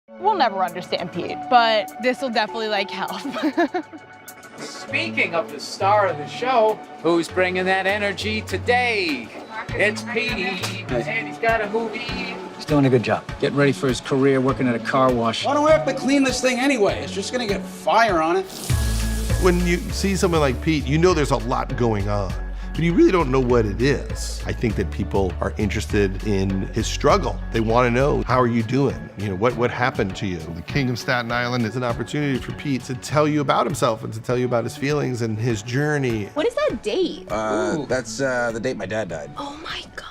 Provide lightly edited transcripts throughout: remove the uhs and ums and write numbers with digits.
We'll never understand Pete, but this will definitely, like, help. Speaking of the star of the show, who's bringing that energy today? It's Pete, and he's got a movie. He's doing a good job. Getting ready for his career, working at a car wash. Why do we have to clean this thing anyway? It's just gonna get fire on it. When you see someone like Pete, you know there's a lot going on, but you really don't know what it is. I think that people are interested in his struggle. They want to know, how are you doing? You know, what happened to you? The King of Staten Island is an opportunity for Pete to tell you about himself and to tell you about his feelings and his journey. What is that date? That's the date my dad died. Oh my God.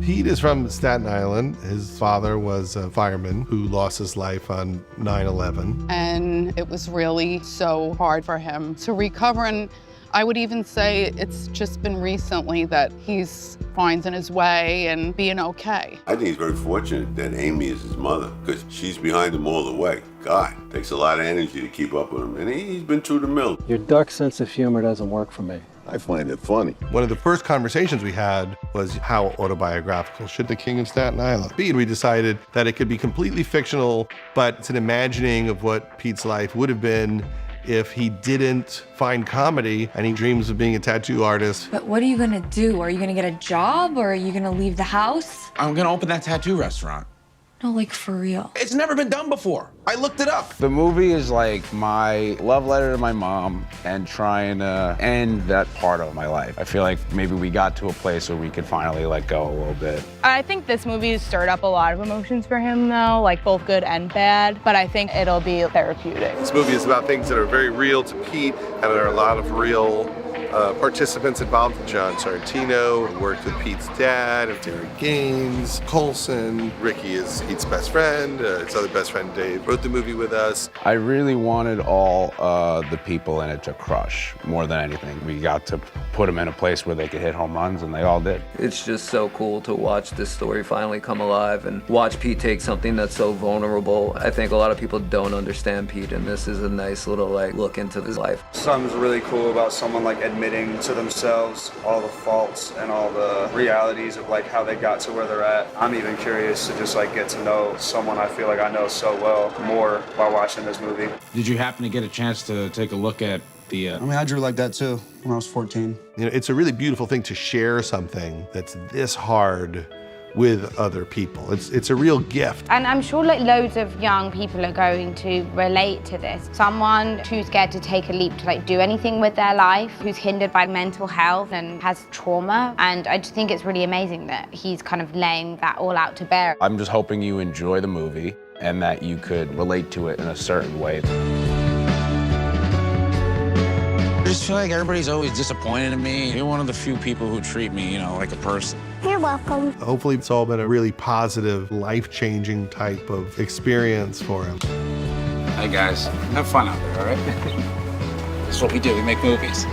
Pete is from Staten Island. His father was a fireman who lost his life on 9/11. And it was really so hard for him to recover. And I would even say it's just been recently that he's finding his way and being okay. I think he's very fortunate that Amy is his mother, because she's behind him all the way. God, takes a lot of energy to keep up with him, and he's been through the mill. Your dark sense of humor doesn't work for me. I find it funny. One of the first conversations we had was how autobiographical should the King of Staten Island be? And we decided that it could be completely fictional, but it's an imagining of what Pete's life would have been if he didn't find comedy and he dreams of being a tattoo artist. But what are you gonna do? Are you gonna get a job or are you gonna leave the house? I'm gonna open that tattoo restaurant. No, like for real. It's never been done before. I looked it up. The movie is like my love letter to my mom and trying to end that part of my life. I feel like maybe we got to a place where we could finally let go a little bit. I think this movie has stirred up a lot of emotions for him, though, like both good and bad, but I think it'll be therapeutic. This movie is about things that are very real to Pete, and there are a lot of real participants involved. John Sorrentino worked with Pete's dad, and Terry Gaines, Colson. Ricky is Pete's best friend. His other best friend, Dave, wrote the movie with us. I really wanted all the people in it to crush more than anything. We got to put them in a place where they could hit home runs, and they all did. It's just so cool to watch this story finally come alive and watch Pete take something that's so vulnerable. I think a lot of people don't understand Pete, and this is a nice little look into his life. Something's really cool about someone admitting to themselves all the faults and all the realities of how they got to where they're at. I'm even curious to just get to know someone I feel like I know so well more while watching this movie. Did you happen to get a chance to take a look at the... I drew like that too when I was 14. You know, it's a really beautiful thing to share something that's this hard with other people. It's a real gift. And I'm sure loads of young people are going to relate to this. Someone too scared to take a leap to do anything with their life, who's hindered by mental health and has trauma. And I just think it's really amazing that he's kind of laying that all out to bear. I'm just hoping you enjoy the movie and that you could relate to it in a certain way. I just feel like everybody's always disappointed in me. You're one of the few people who treat me, like a person. You're welcome. Hopefully it's all been a really positive, life-changing type of experience for him. Hey guys, have fun out there, all right? That's what we do, we make movies.